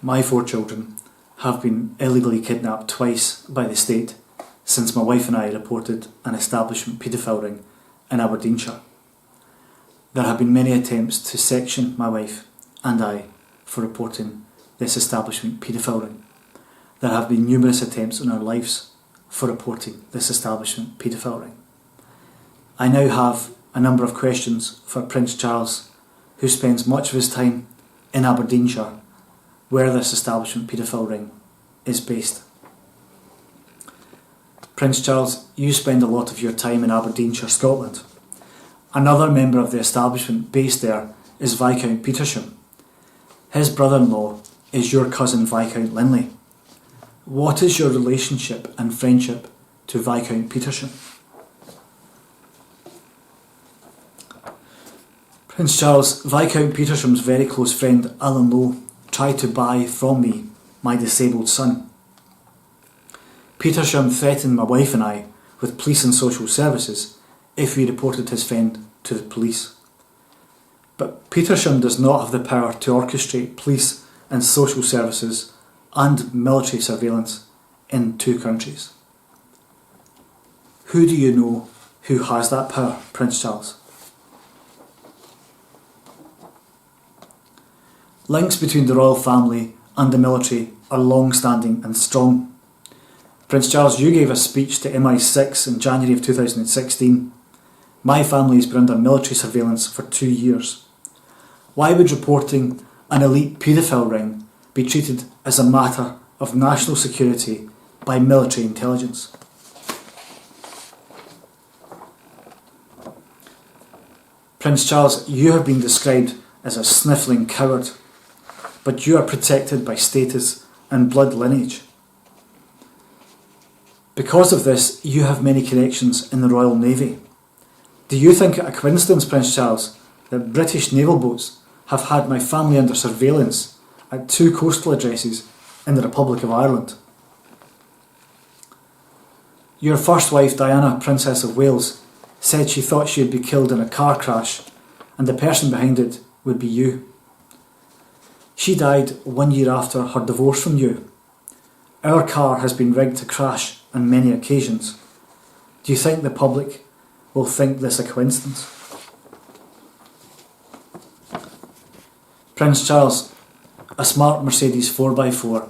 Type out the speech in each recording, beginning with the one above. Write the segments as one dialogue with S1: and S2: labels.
S1: My 4 children have been illegally kidnapped twice by the state since my wife and I reported an establishment paedophile ring in Aberdeenshire. There have been many attempts to section my wife and I for reporting this establishment paedophile ring. There have been numerous attempts on our lives for reporting this establishment paedophile ring. I now have a number of questions for Prince Charles, who spends much of his time in Aberdeenshire, where this establishment paedophile ring is based. Prince Charles, you spend a lot of your time in Aberdeenshire, Scotland. Another member of the establishment based there is Viscount Petersham. His brother-in-law is your cousin Viscount Linley. What is your relationship and friendship to Viscount Petersham? Prince Charles, Viscount Petersham's very close friend Alan Lowe tried to buy from me my disabled son. Petersham threatened my wife and I with police and social services if we reported his friend to the police. But Petersham does not have the power to orchestrate police and social services and military surveillance in 2 countries. Who do you know who has that power, Prince Charles? Links between the royal family and the military are long-standing and strong. Prince Charles, you gave a speech to MI6 in January of 2016. My family has been under military surveillance for 2 years. Why would reporting an elite paedophile ring be treated as a matter of national security by military intelligence? Prince Charles, you have been described as a sniffling coward, but you are protected by status and blood lineage. Because of this, you have many connections in the Royal Navy. Do you think it a coincidence, Prince Charles, that British naval boats have had my family under surveillance at 2 coastal addresses in the Republic of Ireland? Your first wife, Diana, Princess of Wales, said she thought she would be killed in a car crash and the person behind it would be you. She died 1 year after her divorce from you. Our car has been rigged to crash on many occasions. Do you think the public will think this a coincidence? Prince Charles, a smart Mercedes 4x4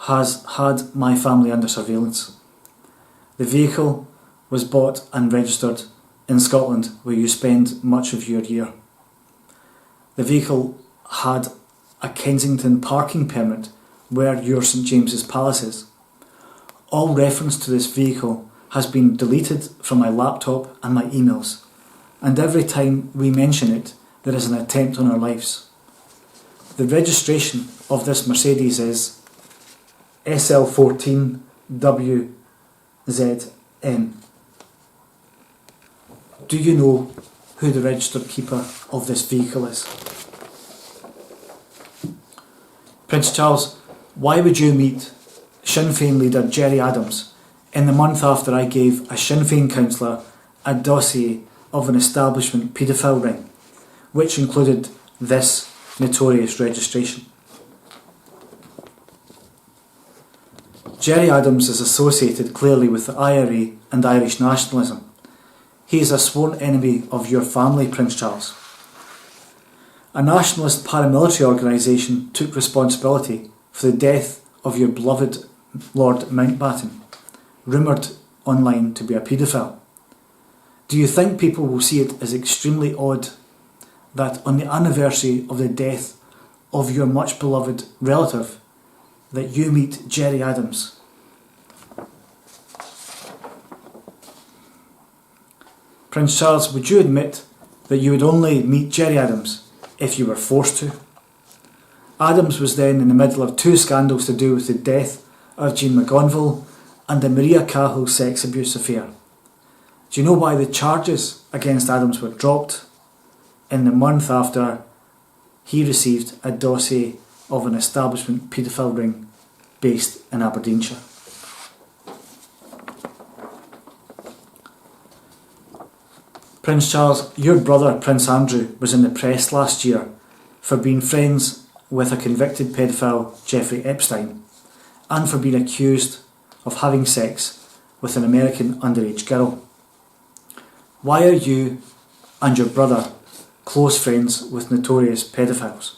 S1: has had my family under surveillance. The vehicle was bought and registered in Scotland, where you spend much of your year. The vehicle had a Kensington parking permit where your St James's Palace is. All reference to this vehicle has been deleted from my laptop and my emails, and every time we mention it, there is an attempt on our lives. The registration of this Mercedes is SL14WZN. Do you know who the registered keeper of this vehicle is? Prince Charles, why would you meet Sinn Féin leader Gerry Adams in the month after I gave a Sinn Féin councillor a dossier of an establishment paedophile ring, which included this notorious registration? Gerry Adams is associated clearly with the IRA and Irish nationalism. He is a sworn enemy of your family, Prince Charles. A nationalist paramilitary organisation took responsibility for the death of your beloved Lord Mountbatten, rumoured online to be a paedophile. Do you think people will see it as extremely odd that on the anniversary of the death of your much beloved relative, that you meet Gerry Adams? Prince Charles, would you admit that you would only meet Gerry Adams if you were forced to? Adams was then in the middle of 2 scandals to do with the death of Jean McGonville and the Maria Cahill sex abuse affair. Do you know why the charges against Adams were dropped in the month after he received a dossier of an establishment paedophile ring based in Aberdeenshire? Prince Charles, your brother Prince Andrew was in the press last year for being friends with a convicted paedophile, Jeffrey Epstein, and for being accused of having sex with an American underage girl? Why are you and your brother close friends with notorious paedophiles?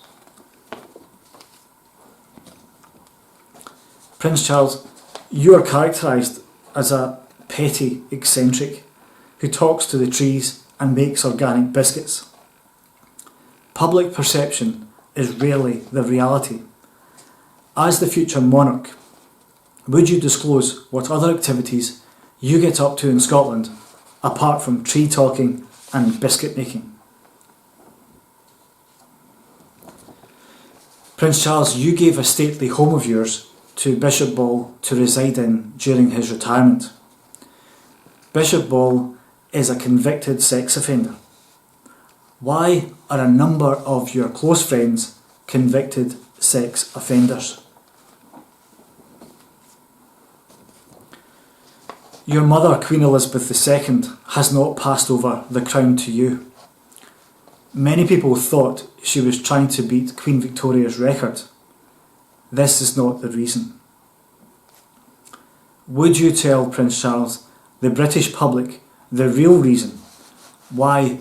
S1: Prince Charles, you are characterised as a petty eccentric who talks to the trees and makes organic biscuits. Public perception is rarely the reality. As the future monarch, would you disclose what other activities you get up to in Scotland apart from tree talking and biscuit making? Prince Charles, you gave a stately home of yours to Bishop Ball to reside in during his retirement. Bishop Ball is a convicted sex offender. Why are a number of your close friends convicted sex offenders? Your mother, Queen Elizabeth II, has not passed over the crown to you. Many people thought she was trying to beat Queen Victoria's record. This is not the reason. Would you tell Prince Charles, the British public, the real reason why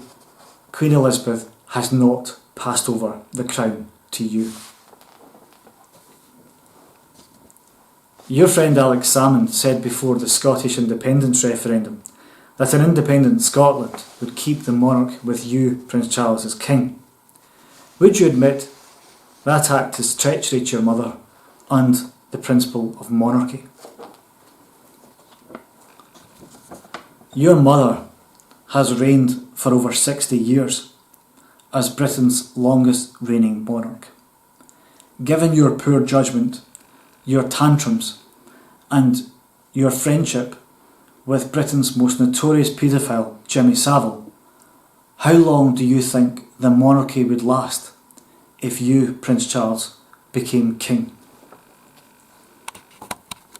S1: Queen Elizabeth has not passed over the crown to you? Your friend Alex Salmond said before the Scottish independence referendum that an independent Scotland would keep the monarch with you, Prince Charles, as king. Would you admit that act is treachery to your mother and the principle of monarchy? Your mother has reigned for over 60 years as Britain's longest reigning monarch. Given your poor judgment, your tantrums, and your friendship with Britain's most notorious paedophile, Jimmy Savile, how long do you think the monarchy would last if you, Prince Charles, became king?